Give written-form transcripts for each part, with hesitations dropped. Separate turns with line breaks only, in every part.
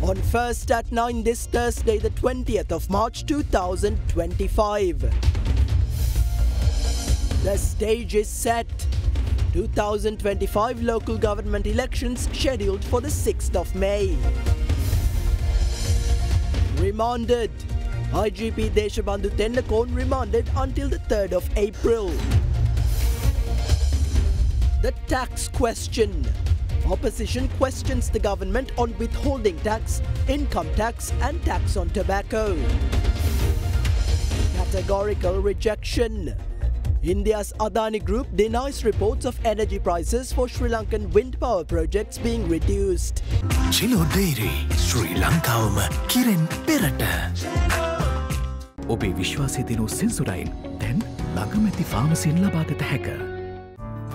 On First at 9 this Thursday, the 20th of March 2025. The stage is set. 2025 local government elections scheduled for the 6th of May. Remanded. IGP Deshabandhu Tendakon remanded until the 3rd of April. The tax question. Opposition questions the government on withholding tax, income tax and tax on tobacco. Categorical rejection. India's Adani Group denies reports of energy prices for Sri Lankan wind power projects being reduced.
Chilo Dairy, Sri Lanka Kiren Perata. Obe Vishwasi Dino Sensorain, then Lagamati Pharmacy in Labagata Hacker.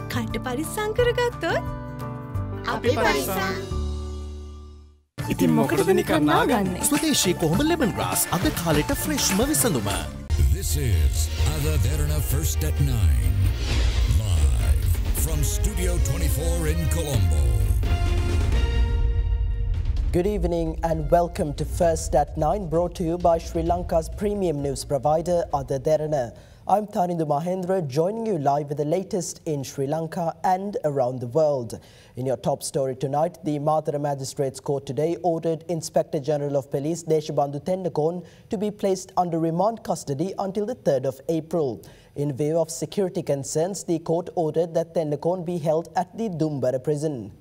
Kanta Parisankaragato? Ape Parisan.
Itin Mokadani Karnagan, Swadeshi Kohoma lemongrass, other Kalita fresh Mavisanuma.
This is Derana First at 9. Live from Studio 24 in Colombo.
Good evening and welcome to First at 9, brought to you by Sri Lanka's premium news provider, Derana. I'm Thanindu Mahendra, joining you live with the latest in Sri Lanka and around the world. In your top story tonight, the Mathura Magistrates Court today ordered Inspector General of Police Deshabandhu Tendakon to be placed under remand custody until the 3rd of April. In view of security concerns, the court ordered that Tendakon be held at the Dumbara prison.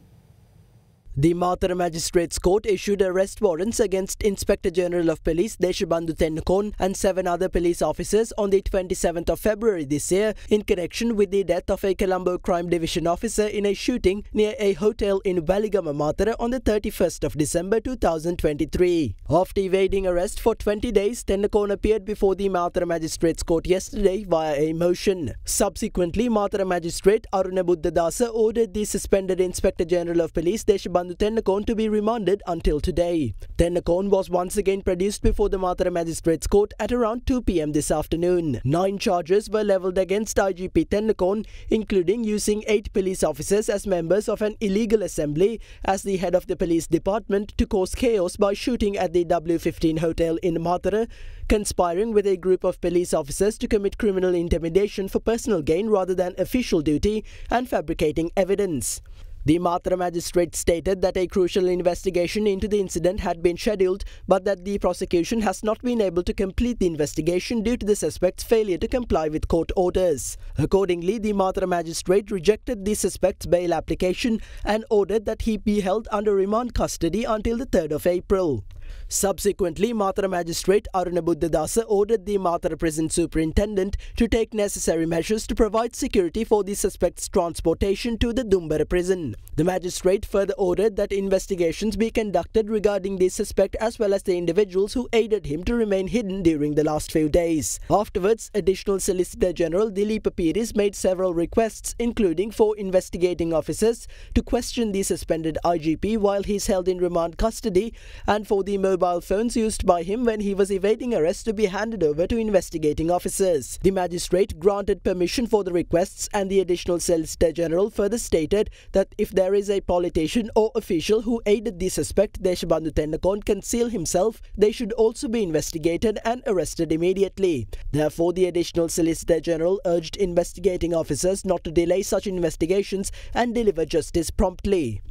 The Mathura Magistrates Court issued arrest warrants against Inspector General of Police Deshabandhu Tendakon and 7 other police officers on the 27th of February this year in connection with the death of a Colombo Crime Division officer in a shooting near a hotel in Waligama, Mathura on the 31st of December 2023. After evading arrest for 20 days, Tendakon appeared before the Mathura Magistrates Court yesterday via a motion. Subsequently, Mathura Magistrate Aruna Buddhadasa ordered the suspended Inspector General of Police Deshabandhu Tendakon to be remanded until today. Tendakon was once again produced before the Mathura Magistrates Court at around 2 p.m. this afternoon. 9 charges were levelled against IGP Tendakon, including using 8 police officers as members of an illegal assembly as the head of the police department to cause chaos by shooting at the W15 hotel in Mathura, conspiring with a group of police officers to commit criminal intimidation for personal gain rather than official duty, and fabricating evidence. The Mathura magistrate stated that a crucial investigation into the incident had been scheduled, but that the prosecution has not been able to complete the investigation due to the suspect's failure to comply with court orders. Accordingly, the Mathura magistrate rejected the suspect's bail application and ordered that he be held under remand custody until the 3rd of April. Subsequently, Mathura Magistrate Aruna Buddhadasa ordered the Mathura Prison Superintendent to take necessary measures to provide security for the suspect's transportation to the Dumbara prison. The magistrate further ordered that investigations be conducted regarding the suspect as well as the individuals who aided him to remain hidden during the last few days. Afterwards, Additional Solicitor General Dileepa Piris made several requests, including for investigating officers to question the suspended IGP while he is held in remand custody, and for the mobile phones used by him when he was evading arrest to be handed over to investigating officers. The magistrate granted permission for the requests, and the Additional Solicitor General further stated that if there is a politician or official who aided the suspect Deshabandhu Tendakon conceal himself, they should also be investigated and arrested immediately. Therefore, the Additional Solicitor General urged investigating officers not to delay such investigations and deliver justice promptly.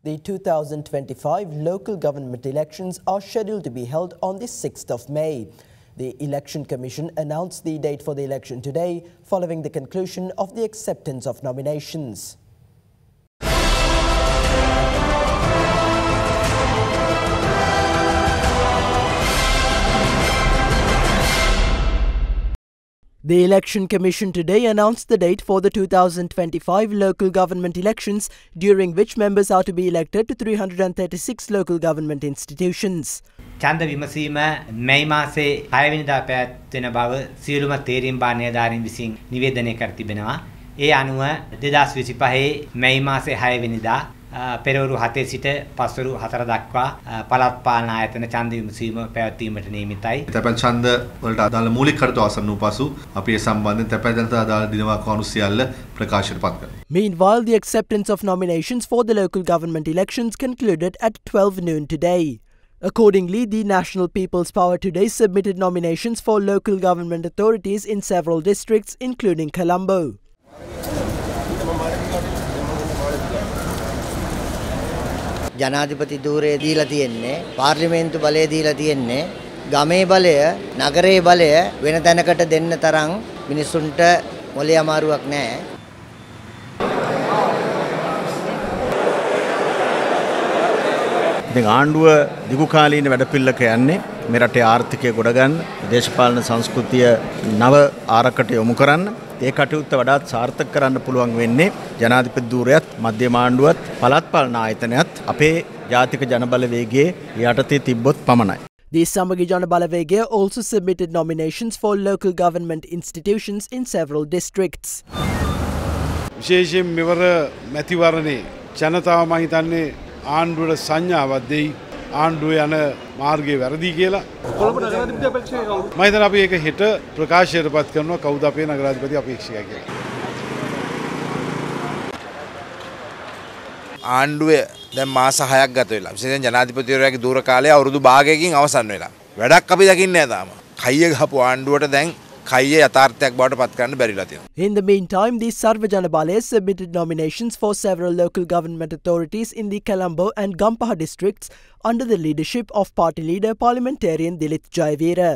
The 2025 local government elections are scheduled to be held on the 6th of May. The Election Commission announced the date for the election today, following the conclusion of the acceptance of nominations. The Election Commission today announced the date for the 2025 local government elections, during which members are to be elected to 336 local government institutions.
ඡන්ද විමසීම මැයි මාසේ 6 වෙනිදා පැවැත්වෙන බව සියලුම තේරීම් බාර නිලධාරීන් විසින් නිවේදනය කර තිබෙනවා. ඒ අනුව 2025 මැයි මාසේ 6 වෙනිදා පෙරවරු 7 සිට පස්වරු 4 දක්වා පළාත් පාලන ආයතන ඡන්ද විමසීම පැවැත්වීමට නියමිතයි.
තැපැල් ඡන්ද වලට අදාළ මූලික කටයුතු අවසන් වූ පසු අපි ඒ සම්බන්ධයෙන් තැපැල් ජනතා අදාළ දිනවාක අනු සියල්ල ප්‍රකාශයට පත් කරනවා.
Meanwhile, the acceptance of nominations for the local government elections concluded at 12 noon today. Accordingly, the National People's Power today submitted nominations for local government authorities in several districts, including Colombo.
ජනාධිපති ධූරය දීලා තියෙන්නේ පාර්ලිමේන්තු බලය දීලා තියෙන්නේ ගමේ බලය නගරේ බලය වෙන තැනකට දෙන්න තරම් මිනිසුන්ට මොලේ අමාරුවක් නැහැ.
ඉතින් ආණ්ඩුව දිගු කාලීන වැඩපිළිවෙලක යන්නේ මේ රටේ ආර්ථිකය ගොඩ ගන්න, දේශපාලන සංස්කෘතිය නව ආරකට යොමු කරන්න. ඒ කටයුත්ත වඩාත් සාර්ථක කරන්න පුළුවන් වෙන්නේ ජනාධිපති ධූරයත් මධ්‍යම ආණ්ඩුවත් පළාත් පාලන ආයතනයත් අපේ ජාතික ජනබලවේගයේ යටතේ තිබ්බොත් පමණයි.
The Samagi Jana Balavege also submitted nominations for local government institutions in several districts.
විශේෂයෙන් මෙවර මැතිවරණේ ජනතාව මම හිතන්නේ ආණ්ඩුවට සංඥාවක් දෙයි ආණ්ඩුව යන මාර්ගයේ වැරදි කියලා. කොළඹ නගරාධිපති අපේක්ෂකයා කවුද? මම හිතනවා අපි ඒක හෙට ප්‍රකාශයට පත් කරනවා කවුද අපේ නගරාධිපති අපේක්ෂකයා කියලා.
ආණ්ඩුවේ දැන් මාස 6ක් ගත වෙලා. විශේෂයෙන් ජනාධිපතිවරයාගේ දූර කාලය අවුරුදු භාගයකින් අවසන් වෙලා. වැඩක් අපි දකින්නේ නැහැ තාම. කයිය ගහපු ආණ්ඩුවට දැන් කයිය යථාර්ථයක් බවට පත් කරන්න බැරිලා තියෙනවා.
In the meantime, the Sarvajana Balaya submitted nominations for several local government authorities in the Colombo and Gampaha districts under the leadership of party leader parliamentarian Dilith Jayavira.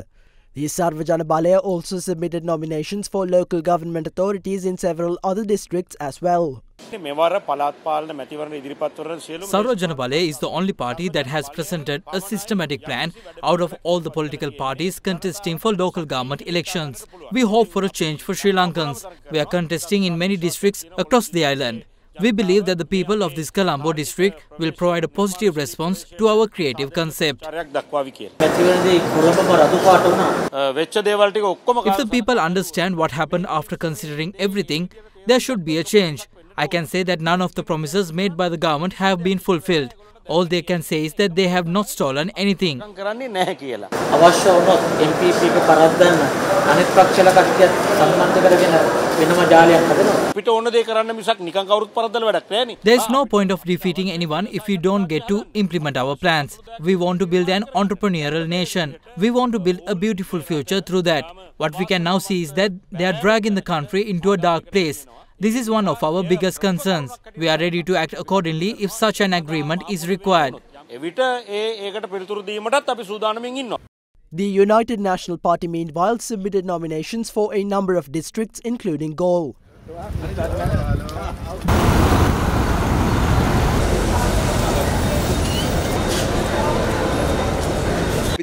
The Sarvajana Balaya also submitted nominations for local government authorities in several other districts as well.
Sarvajana Balaya is the only party that has presented a systematic plan out of all the political parties contesting for local government elections. We hope for a change for Sri Lankans. We are contesting in many districts across the island. We believe that the people of this Colombo district will provide a positive response to our creative concept. If the people understand what happened after considering everything, there should be a change. I can say that none of the promises made by the government have been fulfilled. All they can say is that they have not stolen anything. There is no point of defeating anyone if we don't get to implement our plans. We want to build an entrepreneurial nation. We want to build a beautiful future through that. What we can now see is that they are dragging the country into a dark place. This is one of our biggest concerns. We are ready to act accordingly if such an agreement is required.
The United National Party meanwhile submitted nominations for a number of districts including Galle.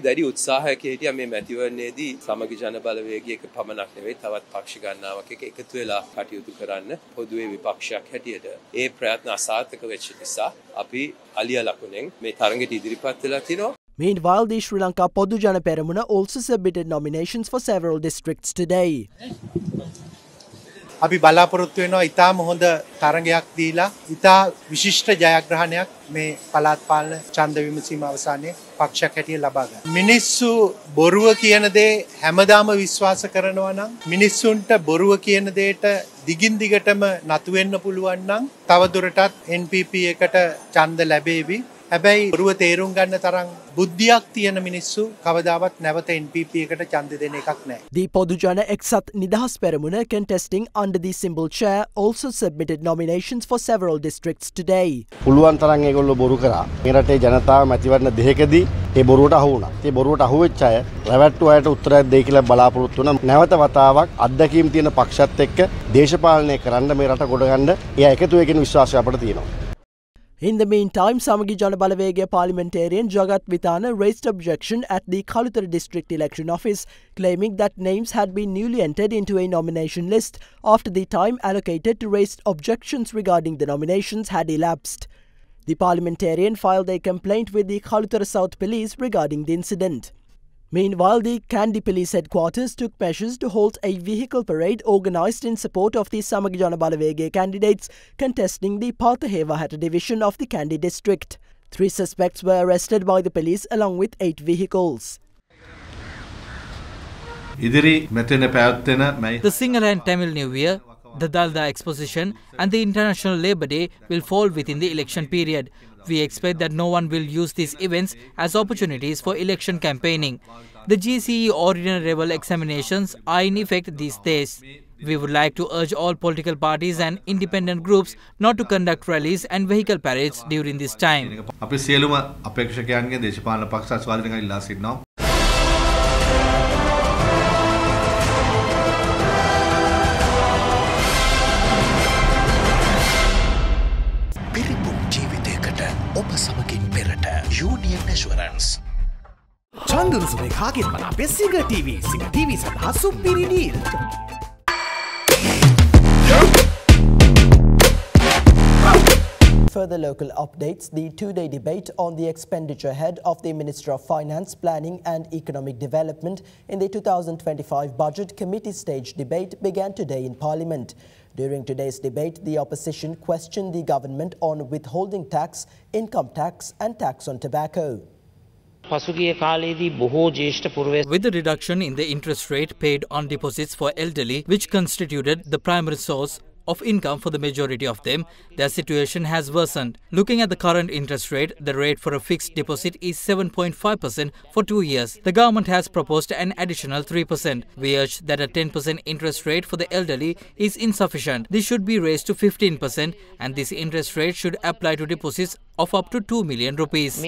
දැඩි උත්සාහයක හිටියා මේ මැතිවරණයේදී සමගි ජන බලවේගයක පමණක් නෙවෙයි තවත් පක්ෂ ගණනාවක් එක එකතු වෙලා කටයුතු කරන්න පොදුවේ විපක්ෂයක් හැටියට ඒ ප්‍රයත්න අසාර්ථක වෙච්ච නිසා අපි අලිය ලකුණෙන් මේ තරඟයට ඉදිරිපත් වෙලා තිනවා.
Meanwhile, the Sri Lanka Podu Jana Peramuna also submitted nominations for several districts today.
අපි බලාපොරොත්තු වෙනවා ඉතාම හොඳ තරඟයක් දීලා ඉතා විශිෂ්ට ජයග්‍රහණයක් මේ පළාත් පාලන ඡන්ද විමසීම අවසානයේ පක්ෂයක් හැටියට ලබා ගන්න. මිනිස්සු බොරුව කියන දේ හැමදාම විශ්වාස කරනවා නම් මිනිස්සුන්ට බොරුව කියන දෙයට දිගින් දිගටම නතු වෙන්න පුළුවන් නම් තවදුරටත් NPP එකට ඡන්ද ලැබෙවි. හැබැයි බොරුව තේරුම් ගන්න තරම් බුද්ධියක් තියෙන මිනිස්සු කවදාවත් නැවත NPP එකට ඡන්ද දෙන එකක් නැහැ.
The Podu Jana Exat Nidahas Peramuna contesting under the symbol chair also submitted nominations for several districts today.
පුළුවන් තරම් ඒගොල්ලෝ බොරු කරා. මේ රටේ ජනතාව මැතිවරණ දෙකකදී ඒ බොරුවට අහු වුණා. ඒ බොරුවට අහු වෙච්ච අය රැවට්ටු අයට උත්තරයක් දෙයි කියලා බලාපොරොත්තු වුණා. නැවත වතාවක් අත්දැකීම් තියෙන පක්ෂත් එක්ක දේශපාලනය කරන්න මේ රට ගොඩ ගන්න එයා එකතු වෙකින් විශ්වාසය අපට තියෙනවා.
In the meantime, Samagi Jana Balavege parliamentarian Jagat Vitana raised objection at the Kalutara district election office, claiming that names had been newly entered into a nomination list after the time allocated to raise objections regarding the nominations had elapsed. The parliamentarian filed a complaint with the Kalutara South Police regarding the incident. Meanwhile, the Kandy Police Headquarters took measures to halt a vehicle parade organised in support of the Samagi Jana Balawege candidates contesting the Pathahewahata division of the Kandy district. 3 suspects were arrested by the police along with 8 vehicles.
The Sinhala and Tamil New Year, the Dalda Exposition and the International Labour Day will fall within the election period. We expect that no one will use these events as opportunities for election campaigning. The GCE ordinary level examinations are in effect these days. We would like to urge all political parties and independent groups not to conduct rallies and vehicle parades during this time.
Union Assurance. චන්දරුසුමේ කාගෙන් මන අපේ සිංහ TV සඳහා සුපිරි deal.
Further local updates, the 2-day debate on the expenditure head of the Minister of Finance, Planning and Economic Development in the 2025 Budget Committee stage debate began today in Parliament. During today's debate, the opposition questioned the government on withholding tax, income tax and tax on tobacco.
With the reduction in the interest rate paid on deposits for elderly, which constituted the primary source of income for the majority of them, their situation has worsened. Looking at the current interest rate, the rate for a fixed deposit is 7.5% for 2 years. The government has proposed an additional 3%. We urge that a 10% interest rate for the elderly is insufficient. This should be raised to 15% and this interest rate should apply to deposits of up to 2 million rupees.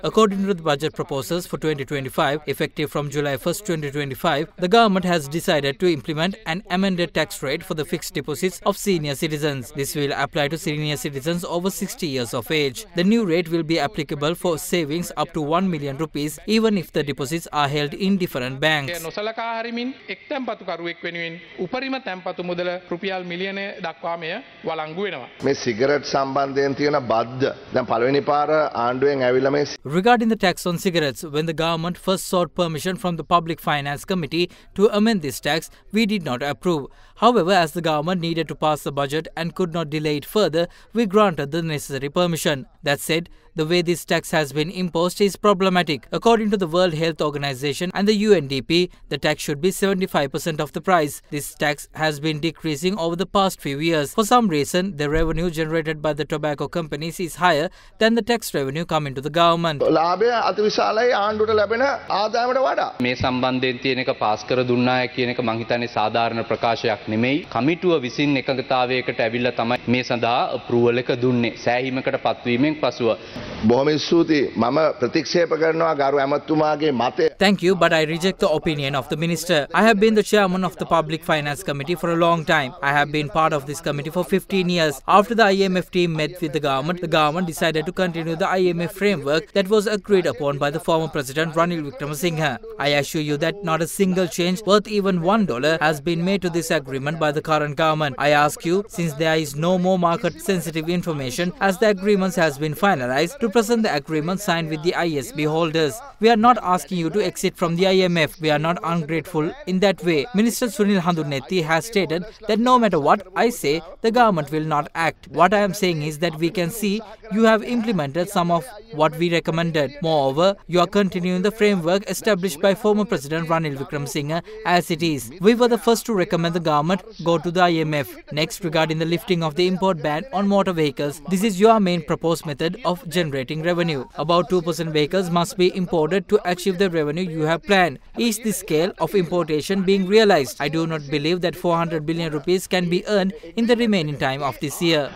According to the budget proposals for 2025, effective from July 1st, 2025, the government has decided to implement an amended tax rate for the fixed deposits of senior citizens. This will apply to senior citizens over 60 years of age. The new rate will be applicable for savings up to 1 million rupees, even if the deposits are held in different banks. Regarding the tax on cigarettes, when the government first sought permission from the Public Finance Committee to amend this tax, we did not approve. However, as the government needed to pass the budget and could not delay it further, we granted the necessary permission. That said, the way this tax has been imposed is problematic. According to the World Health Organization and the UNDP, the tax should be 75% of the price. This tax has been decreasing over the past few years. For some reason, the revenue generated by the tobacco companies is higher than the tax revenue coming to the government.
මේ සම්බන්ධයෙන් තියෙන එක pass කර දුන්නාය කියන එක මං හිතන්නේ සාධාරණ ප්‍රකාශයක් නෙමෙයි. කමිටුව විසින් එකඟතාවයකට ඇවිල්ලා තමයි මේ සඳහා අප්‍රූවල් එක දුන්නේ. සෑහීමකට පත්වීමෙන් පසුව. බොහොම ස්තුතියි. මම ප්‍රතික්ෂේප කරනවා ගරු ඇමතුමාගේ මතය.
Thank you, but I reject the opinion of the minister. I have been the chairman of the Public Finance Committee for a long time. I have been part of this committee for 15 years. After the IMF team met with the government decided to continue the IMF framework that was agreed upon by the former President Ranil Wickremesinghe. I assure you that not a single change worth even $1 has been made to this agreement by the current government. I ask you, since there is no more market sensitive information as the agreements has been finalized, to present the agreement signed with the ISB holders. We are not asking you to exit from the IMF. We are not ungrateful in that way. Minister Sunil Handunetti has stated that no matter what I say, the government will not act. What I am saying is that we can see you have implemented some of what we recommended. Moreover, you are continuing the framework established by former President Ranil Wickremesinghe as it is. We were the first to recommend the government go to the IMF. Next, regarding the lifting of the import ban on motor vehicles, this is your main proposed method of generating revenue. About 2% vehicles must be imported to achieve the revenue you have planned. Is the scale of importation being realized? I do not believe that 400 billion rupees can be earned in the remaining time of this year.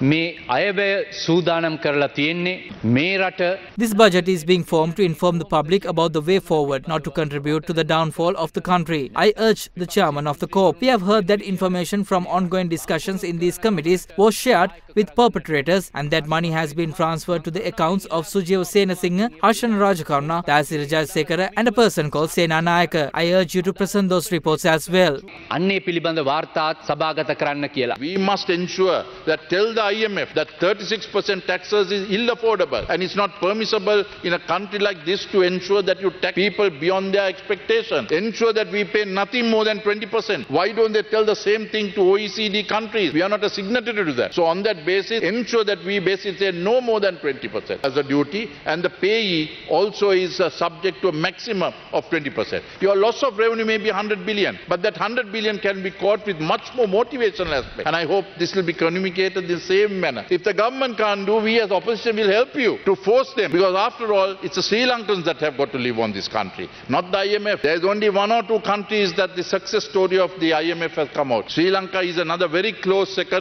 මේ අයවැය සූදානම් කරලා තියෙන්නේ මේ රට.
This budget is being formed to inform the public about the way forward, not to contribute to the downfall of the country. I urge the chairman of the COP. We have heard that information from ongoing discussions in these committees was shared with perpetrators and that money has been transferred to the accounts of Sujiva Senasinghe, Harshana Rajakaruna, Dasira Jayasekara and a person called Sena Nayaka. I urge you to present those reports as well.
අන්නේ පිළිබඳ වාර්තාත් සභාගත කරන්න කියලා.
We must ensure that tell the IMF that 36% taxes is ill-affordable and it's not permissible in a country like this to ensure that you tax people beyond their expectations. Ensure that we pay nothing more than 20%. Why don't they tell the same thing to OECD countries? We are not a signatory to that. So on that basis, ensure that we basically say no more than 20% as a duty, and the payee also is subject to a maximum of 20%. Your loss of revenue may be 100 billion, but that 100 billion can be caught with much more motivational aspect. And I hope this will be communicated in the same manner. If the government can't do, we as opposition will help you to force them, because after all, it's the Sri Lankans that have got to live on this country, not the IMF. There's only 1 or 2 countries that the success story of the IMF has come out. Sri Lanka is another very close second.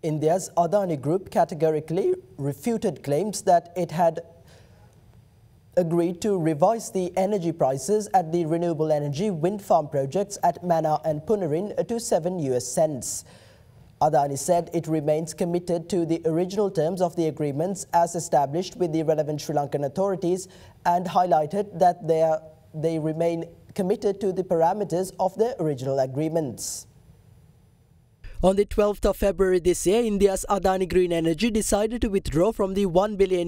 India's Adani Group categorically refuted claims that it had agreed to revise the energy prices at the renewable energy wind farm projects at Mannar and Punarin to 7 US cents. Adani said it remains committed to the original terms of the agreements as established with the relevant Sri Lankan authorities and highlighted that they remain committed to the parameters of their original agreements. On the 12th of February this year, India's Adani Green Energy decided to withdraw from the $1 billion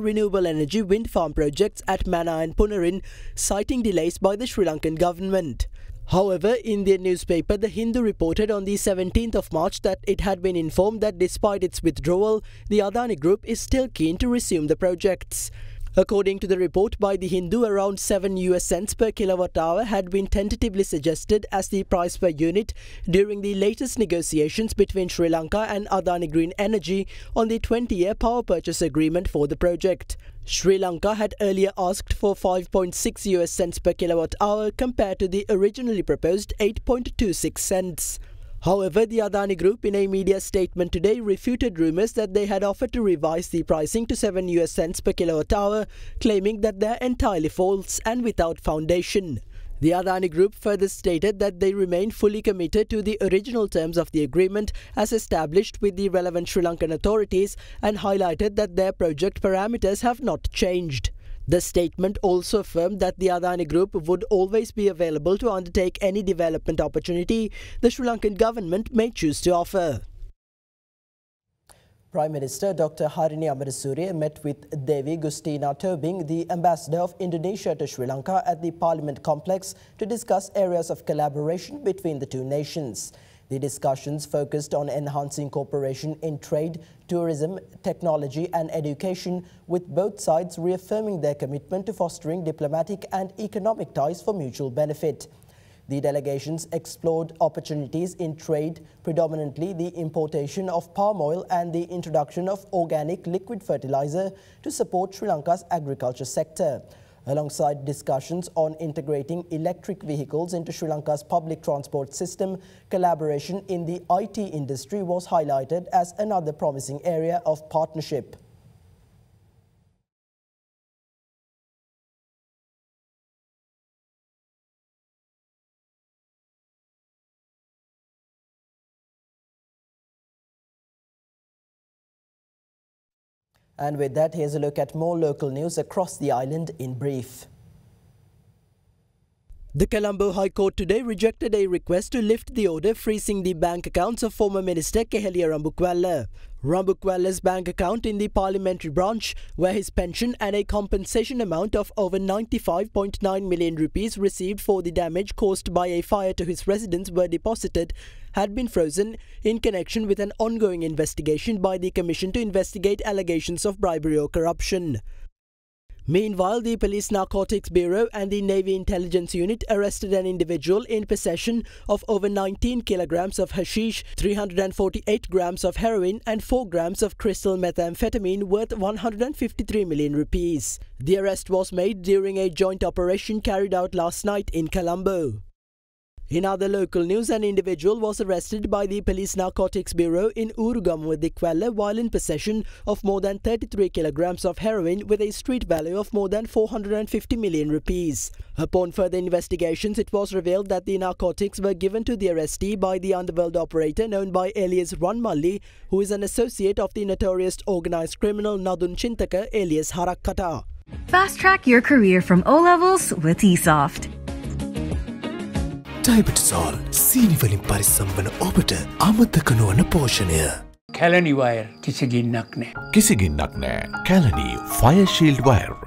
renewable energy wind farm projects at Mannar and Punarin, citing delays by the Sri Lankan government. However, Indian newspaper The Hindu reported on the 17th of March that it had been informed that despite its withdrawal, the Adani Group is still keen to resume the projects. According to the report by The Hindu, around 7 US cents per kilowatt hour had been tentatively suggested as the price per unit during the latest negotiations between Sri Lanka and Adani Green Energy on the 20-year power purchase agreement for the project. Sri Lanka had earlier asked for 5.6 US cents per kilowatt hour compared to the originally proposed 8.26 cents. However, the Adani Group in a media statement today refuted rumours that they had offered to revise the pricing to 7 US cents per kilowatt hour, claiming that they are entirely false and without foundation. The Adani Group further stated that they remain fully committed to the original terms of the agreement as established with the relevant Sri Lankan authorities and highlighted that their project parameters have not changed. The statement also affirmed that the Adani Group would always be available to undertake any development opportunity the Sri Lankan government may choose to offer. Prime Minister Dr. Harini Amarasuriya met with Devi Gustina Tobing, the ambassador of Indonesia to Sri Lanka, at the Parliament complex to discuss areas of collaboration between the two nations. The discussions focused on enhancing cooperation in trade, tourism, technology and education, with both sides reaffirming their commitment to fostering diplomatic and economic ties for mutual benefit. The delegations explored opportunities in trade, predominantly the importation of palm oil and the introduction of organic liquid fertilizer to support Sri Lanka's agriculture sector. Alongside discussions on integrating electric vehicles into Sri Lanka's public transport system, collaboration in the IT industry was highlighted as another promising area of partnership. And with that, here's a look at more local news across the island in brief. The Colombo High Court today rejected a request to lift the order freezing the bank accounts of former Minister Kehelia Rambukwalla. Rambukwalla's bank account in the parliamentary branch, where his pension and a compensation amount of over 95.9 million rupees received for the damage caused by a fire to his residence were deposited, had been frozen in connection with an ongoing investigation by the Commission to investigate allegations of bribery or corruption. Meanwhile, the Police Narcotics Bureau and the Navy Intelligence Unit arrested an individual in possession of over 19 kilograms of hashish, 348 grams of heroin and 4 grams of crystal methamphetamine worth 153 million rupees. The arrest was made during a joint operation carried out last night in Colombo. In other local news, an individual was arrested by the Police Narcotics Bureau in Urugamuwa while in possession of more than 33 kilograms of heroin with a street value of more than 450 million rupees. Upon further investigations, it was revealed that the narcotics were given to the arrestee by the underworld operator known by alias Ran Malli, who is an associate of the notorious organized criminal Nadun Chintaka alias Harakkata.
Fast track your career from O-levels with eSoft.
ඩයිබටසෝල් සීනිවලින් පරිස්සම් වන ඔබට අමතක නොවන පෝෂණය.
Kelani wire කිසිගින්නක් නෑ.
කිසිගින්නක් නෑ. Kelani fire shield wire.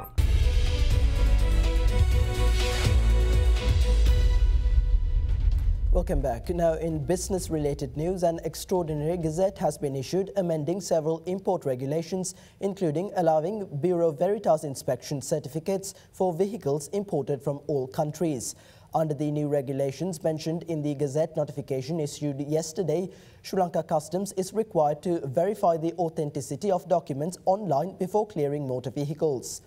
Welcome back. Now, in business-related news, an extraordinary gazette has been issued amending several import regulations, including allowing Bureau Veritas inspection certificates for vehicles imported from all countries. Under the new regulations mentioned in the Gazette notification issued yesterday, Sri Lanka Customs is required to verify the authenticity of documents online before clearing motor vehicles.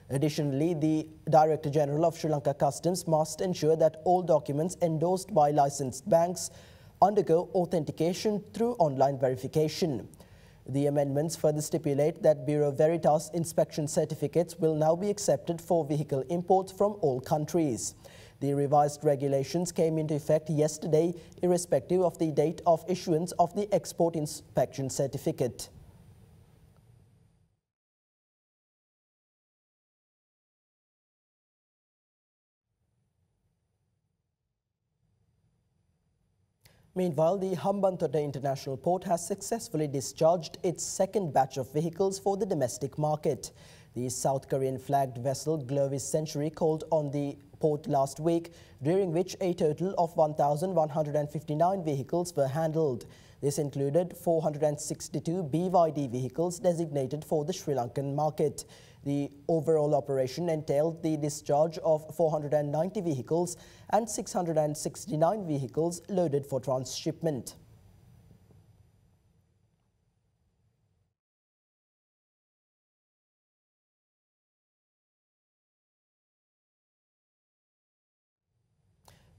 Additionally, the Director General of Sri Lanka Customs must ensure that all documents endorsed by licensed banks undergo authentication through online verification. The amendments further stipulate that Bureau Veritas inspection certificates will now be accepted for vehicle imports from all countries. The revised regulations came into effect yesterday, irrespective of the date of issuance of the export inspection certificate. Meanwhile, the Hambantota International Port has successfully discharged its second batch of vehicles for the domestic market. The South Korean flagged vessel Glovis Century called on the port last week, during which a total of 1,159 vehicles were handled. This included 462 BYD vehicles designated for the Sri Lankan market. The overall operation entailed the discharge of 490 vehicles and 669 vehicles loaded for transshipment.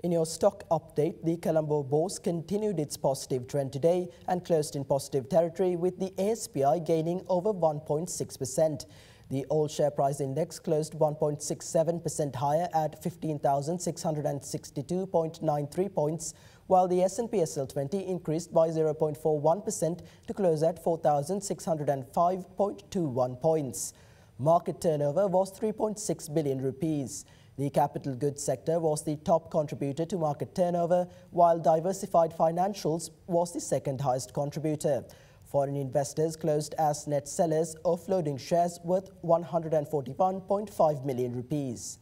In your stock update, the Colombo Bourse continued its positive trend today and closed in positive territory, with the ASPI gaining over 1.6%. The all share price index closed 1.67% higher at 15,662.93 points, while the S&P SL20 increased by 0.41% to close at 4,605.21 points. Market turnover was 3.6 billion rupees. The capital goods sector was the top contributor to market turnover, while diversified financials was the second highest contributor. Foreign investors closed as net sellers, offloading shares worth 141.5 million rupees.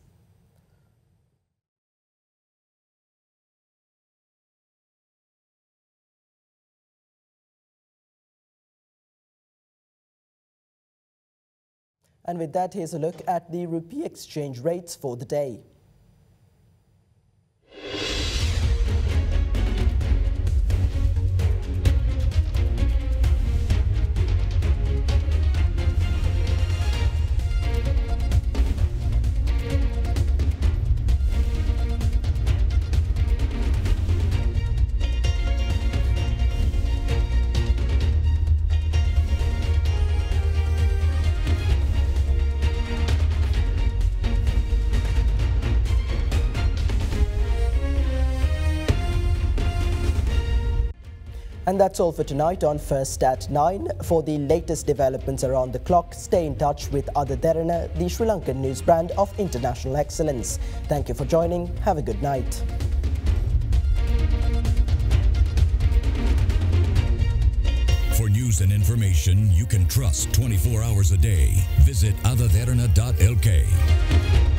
And with that, here's a look at the rupee exchange rates for the day. And that's all for tonight on First at 9. For the latest developments around the clock, stay in touch with Ada Derana, the Sri Lankan news brand of international excellence. Thank you for joining. Have a good night.
For news and information you can trust 24 hours a day, visit adaderana.lk.